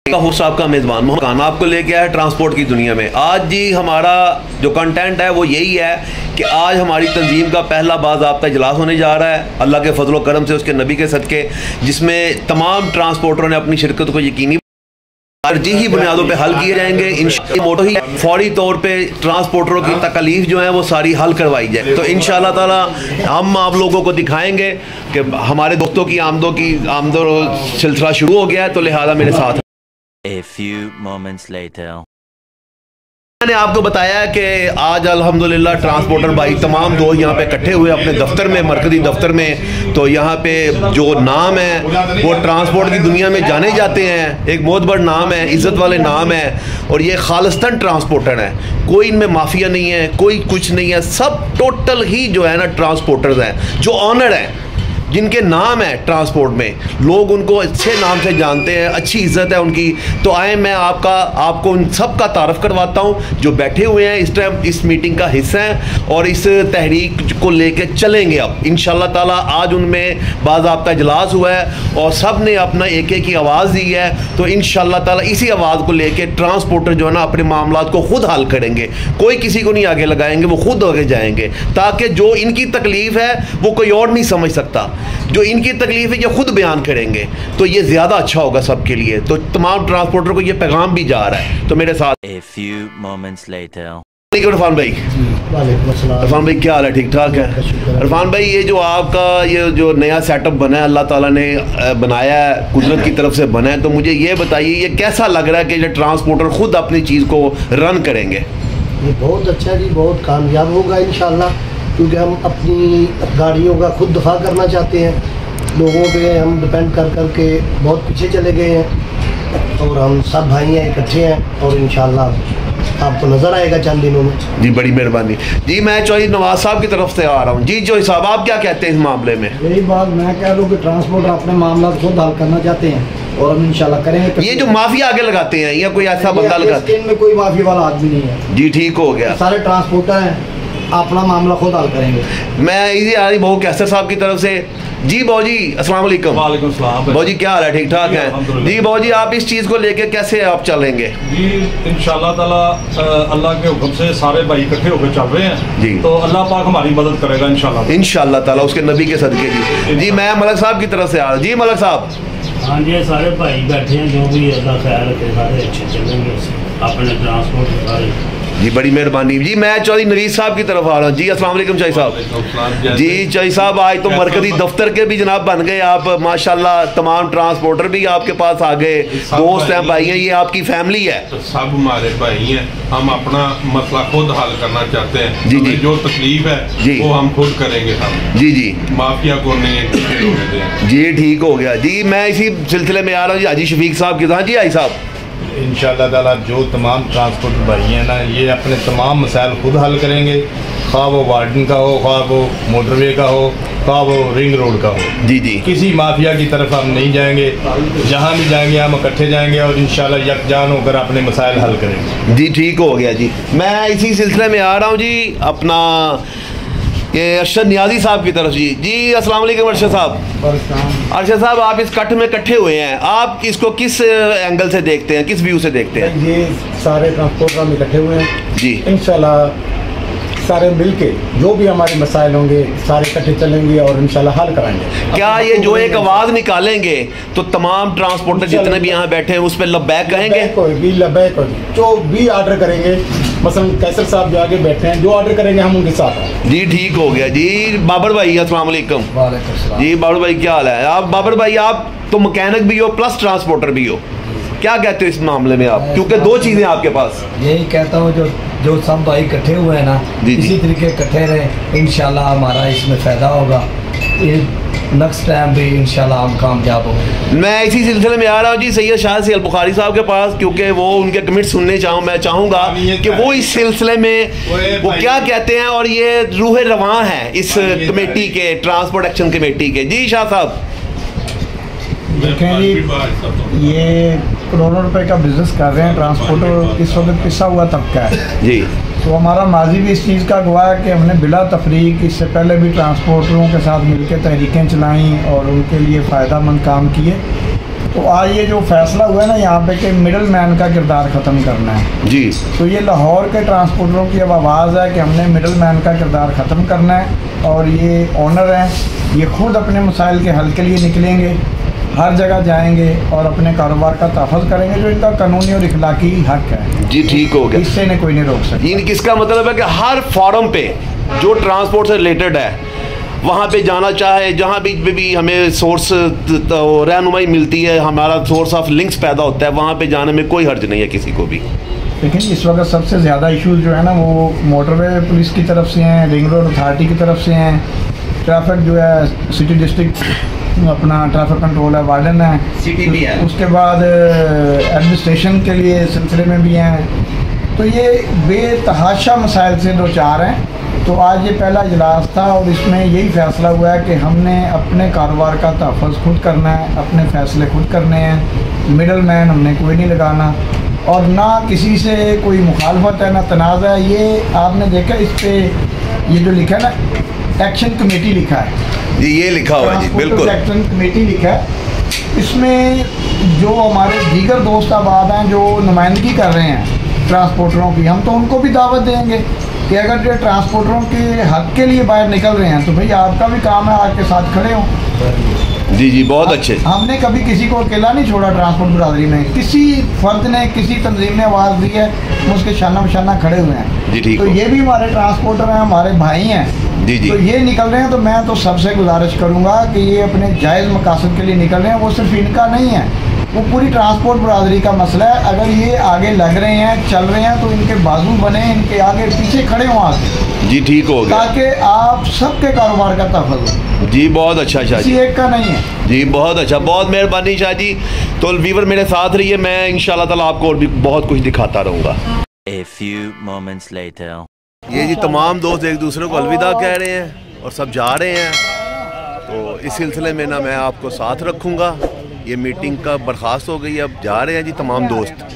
Host आपका मेज़बान मोहम्मद खान आपको लेके आया है ट्रांसपोर्ट की दुनिया में। आज जी हमारा जो कंटेंट है वो यही है कि आज हमारी तंजीम का पहला बाज़ाब्ता इजलास होने जा रहा है अल्लाह के फजल करम से, उसके नबी के सदके, जिसमें तमाम ट्रांसपोर्टरों ने अपनी शिरकत को यकीनी तरजीही बुनियादों पे हल किए जाएंगे। इंशाअल्लाह मोटो ही फौरी तौर पे ट्रांसपोर्टरों की तकलीफ जो है वो सारी हल करवाई जाए। तो इंशाअल्लाह ताला हम आप लोगों को दिखाएंगे कि हमारे दोस्तों की आमदो सिलसिला शुरू हो गया है, तो लिहाजा मेरे साथ। A few moments later. मैंने आपको बताया कि आज अल्हम्दुलिल्लाह ट्रांसपोर्टर भाई तमाम दोस्त यहाँ पे इकट्ठे हुए अपने दफ्तर में, मरकज़ी दफ्तर में। तो यहाँ पे जो नाम है वो ट्रांसपोर्ट की दुनिया में जाने जाते हैं, एक बहुत बड़ा नाम है, इज़्ज़त वाले नाम है, और ये खालिस्तान ट्रांसपोर्टर है। कोई इनमें माफिया नहीं है, कोई कुछ नहीं है, सब टोटल ही जो है ना ट्रांसपोर्टर्स हैं, जो ऑनर हैं, जिनके नाम है ट्रांसपोर्ट में, लोग उनको अच्छे नाम से जानते हैं, अच्छी इज़्ज़त है उनकी। तो आए मैं आपको उन सब का तारफ़ करवाता हूँ जो बैठे हुए हैं इस टाइम इस मीटिंग का हिस्सा हैं और इस तहरीक को लेके चलेंगे। अब इंशाअल्लाह ताला आज उनमें बाज़ाब्ता इजलास हुआ है और सब ने अपना एक एक की आवाज़ दी है। तो इंशाअल्लाह ताला इसी आवाज़ को लेके ट्रांसपोर्टर जो है ना अपने मामलात को खुद हल करेंगे, कोई किसी को नहीं आगे लगाएंगे, वो खुद आगे जाएंगे, ताकि जो इनकी तकलीफ़ है वो कोई और नहीं समझ सकता, जो इनकी तकलीफ है ये खुद बयान करेंगे, तो ये ज़्यादा अच्छा होगा सबके लिए। तो तमाम ट्रांसपोर्टर को ये पैगाम भी जा रहा है। तो मेरे साथ A few moments later. Irfan भाई, इरफान भाई क्या हाल है? ठीक ठाक है इरफान भाई। ये जो आपका ये जो नया सेटअप बना है, अल्लाह ताला ने बनाया है, कुदरत की तरफ से बना है, तो मुझे ये बताइए ये कैसा लग रहा है कि ये ट्रांसपोर्टर खुद अपनी चीज़ को रन करेंगे? ये बहुत अच्छा जी, बहुत कामयाब होगा इंशाल्लाह, क्योंकि हम अपनी गाड़ियों का खुद दफा करना चाहते हैं। लोगों पे हम डिपेंड कर कर के बहुत पीछे चले गए हैं और हम सब भाई हैं, इकट्ठे हैं, और इंशाल्लाह आपको नज़र आएगा चंद दिनों में। जी बड़ी मेहरबानी जी। मैं चौधरी नवाज साहब की तरफ से आ रहा हूँ। जी चौधरी साहब आप क्या कहते हैं इस मामले में? यही बात मैं कह दूँ कि ट्रांसपोर्टर अपने मामला खुद हल करना चाहते हैं और हम इंशाल्लाह करेंगे। ये जो माफिया आगे लगाते हैं या कोई ऐसा बंदा लगाते हैं? इनमें कोई माफिया वाला आदमी नहीं है जी, ठीक हो गया। सारे ट्रांसपोर्टर हैं, अपना मामला खुद हल करेंगे। मैं इजी आ रही बहु कैसर साहब की तरफ से। जी बौजी अस्सलाम वालेकुम। वालेकुम सलाम। बौजी क्या हाल है? ठीक ठाक है जी। बौजी आप इस चीज़ को लेके कैसे आप चलेंगे? जी इंशाल्लाह ताला अल्लाह के हुक्म से सारे भाई इकट्ठे होकर चल रहे हैं जी, तो अल्लाह पाक हमारी मदद करेगा इंशाल्लाह ताला, उसके नबी के सदके जी। जी मैं मलक साहब की तरफ से आ रहा हूँ। जी मलक साहब। हाँ जी, सारे भाई बैठे हैं, जो भी अल्लाह ख्याल रखे सारे अच्छे चलेंगे अपने ट्रांसपोर्ट सारे। जी बड़ी मेहरबानी जी। मैं चौधरी नवीस साहब की तरफ आ रहा हूँ। जी अस्सलाम वालेकुम चौधरी साहब। जी चौधरी साहब आज तो मरकजी दफ्तर के भी जनाब बन गए आप, माशाल्लाह। तमाम ट्रांसपोर्टर भी आपके पास आ गए, दोस्त हैं, भाई हैं, ये आपकी फैमिली है। सब हमारे भाई हैं, हम अपना मसला खुद हल करना चाहते हैं। जी जी, जो तकलीफ है जी वो हम खुद करेंगे। हम जी जी माफिया को नहीं जी, ठीक हो गया जी। मैं इसी सिलसिले में आ रहा हूँ जी हाजी शफीक साहब के साथ। जी हाजी साहब। इंशाअल्लाह ताला जो तमाम ट्रांसपोर्ट भाई हैं ना, ये अपने तमाम मसाइल खुद हल करेंगे, खा वो वार्डन का हो, खा वो मोटरवे का हो, खा वो रिंग रोड का हो। जी जी, किसी माफिया की तरफ हम नहीं जाएंगे, जहाँ भी जाएंगे हम इकट्ठे जाएंगे और इंशाअल्लाह यकजान होकर अपने मसाइल हल करेंगे। जी ठीक हो गया जी। मैं इसी सिलसिले में आ रहा हूँ जी अपना ये अरशद नियाजी साहब की तरफ। जी जी अस्सलाम वालेकुम अरशद साहब। अरशद साहब आप इस कट में इकट्ठे हुए हैं, आप इसको किस एंगल से देखते हैं, किस व्यू से देखते हैं? ये सारे ट्रांसपोर्टर हम इकट्ठे हुए हैं जी, इंशाल्लाह सारे मिलके जो भी हमारे मसाइल होंगे सारे इकट्ठे चलेंगे और इंशाल्लाह हल कराएंगे। क्या ये जो एक आवाज़ निकालेंगे तो तमाम ट्रांसपोर्टर जितने भी यहाँ बैठे हैं उस पर लब्बैक कहेंगे? कोई भी लब्बैक, जो भी ऑर्डर करेंगे, मसलन कैसर साहब जो आगे बैठे हैं, जो ऑर्डर करेंगे हम उनके साथ हैं। जी ठीक हो गया जी। बाबर भाई अस्सलाम वालेकुम। जी बाबर भाई क्या हाल है? आप बाबर भाई आप तो मैकेनिक भी हो प्लस ट्रांसपोर्टर भी हो, क्या कहते हो इस मामले में आप? क्योंकि दो चीज़ें आपके पास। यही कहता हूँ जो सब भाई इकट्ठे हुए हैं ना, इसी तरीके इकट्ठे रहे, इंशाल्लाह हमारा इसमें फ़ायदा होगा। ये नेक्स्ट टाइम भी इंशाल्लाह हम कामयाब होंगे। मैं इसी सिलसिले में आ रहा हूँ जी सैयद शाह से बुखारी साहब के पास, क्योंकि वो उनके कमेंट सुनने मैं चाहूँगा कि वो इस सिलसिले में वो क्या कहते हैं और ये रूह रवां है इस कमेटी के, ट्रांसपोर्ट एक्शन कमेटी के। जी शाह साहब। देखें जी, ये करोड़ों रुपए का बिजनेस कर रहे हैं ट्रांसपोर्टर, इस वक्त पिसा हुआ तबका है जी। तो हमारा माजी भी इस चीज़ का गवाह है कि हमने बिला तफरीक इससे पहले भी ट्रांसपोर्टरों के साथ मिलकर तहरीकें चलाईं और उनके लिए फ़ायदा मंद काम किए। तो आज ये जो फैसला हुआ है ना यहाँ पे कि मिडल मैन का किरदार ख़त्म करना है जी, तो ये लाहौर के ट्रांसपोर्टरों की अब आवाज़ है कि हमने मिडल मैन का किरदार ख़त्म करना है। और ये ऑनर हैं, ये खुद अपने मसाइल के हल के लिए निकलेंगे, हर जगह जाएंगे और अपने कारोबार का तहफ़्फ़ुज़ करेंगे जो इनका कानूनी और इखलाकी हक है। जी ठीक हो गया। इससे इन्हें कोई नहीं रोक सकता। किसका मतलब है कि हर फॉरम पे जो ट्रांसपोर्ट से रिलेटेड है वहाँ पे जाना चाहे, जहाँ भी हमें सोर्स रहनुमाई मिलती है, हमारा सोर्स ऑफ लिंक्स पैदा होता है, वहाँ पे जाने में कोई हर्ज नहीं है किसी को भी। लेकिन इस वक्त सबसे ज़्यादा इश्यूज जो है ना वो मोटरवे पुलिस की तरफ से हैं, रिंग रोड अथॉरिटी की तरफ से हैं, ट्रैफिक जो है सिटी डिस्ट्रिक्ट अपना ट्रैफिक कंट्रोल है, वार्डन है, सिटी भी है, उसके बाद एडमिनिस्ट्रेशन के लिए सिलसिले में भी हैं। तो ये बेतहाशा मसाइल से दो चार हैं। तो आज ये पहला इजलास था और इसमें यही फैसला हुआ है कि हमने अपने कारोबार का तहफ़्फ़ुज़ खुद करना है, अपने फ़ैसले खुद करने हैं, मिडल मैन हमने कोई नहीं लगाना और ना किसी से कोई मुखालफत है ना तनाज़ा है। ये आपने देखा इस पर ये जो लिखा है ना एक्शन कमेटी लिखा है जी, ये लिखा हुआ है जी, बिल्कुल एक्शन कमेटी लिखा है। इसमें जो हमारे दीगर दोस्त आबाद हैं जो नुमाइंदगी कर रहे हैं ट्रांसपोर्टरों की, हम तो उनको भी दावत देंगे कि अगर जो ट्रांसपोर्टरों के हक के लिए बाहर निकल रहे हैं तो भाई आपका भी काम है आपके साथ खड़े हों। जी जी, बहुत अच्छे। हमने कभी किसी को अकेला नहीं छोड़ा ट्रांसपोर्ट बरादरी में, किसी फर्द ने किसी तंजीम ने आवाज़ दी है, हम उसके शाना बशाना खड़े हुए हैं। जी ठीक। तो ये भी हमारे ट्रांसपोर्टर हैं, हमारे भाई हैं। जी जी। तो ये निकल रहे हैं तो मैं तो सबसे गुजारिश करूँगा कि ये अपने जायज़ मकासद के लिए निकल रहे हैं, वो सिर्फ इनका नहीं है, वो पूरी ट्रांसपोर्ट बरादरी का मसला है। अगर ये आगे लग रहे हैं, चल रहे हैं तो इनके बाजू बने, इनके आगे पीछे खड़े हों आगे। जी ठीक हो गया, ताकि आप सबके कारोबार का तहफ़्फ़ुज़। जी बहुत अच्छा शाह जी, किसी एक का नहीं है जी, बहुत अच्छा, बहुत मेहरबानी शाह जी। तो वीवर मेरे साथ रहिए, मैं इंशाल्लाह ताला आपको और भी बहुत कुछ दिखाता रहूँगा। A few moments later. ये जी तमाम दोस्त एक दूसरे को अलविदा कह रहे हैं और सब जा रहे हैं। तो इस सिलसिले में ना मैं आपको साथ रखूँगा। ये मीटिंग का बर्खास्त हो गई है, अब जा रहे हैं जी तमाम दोस्त।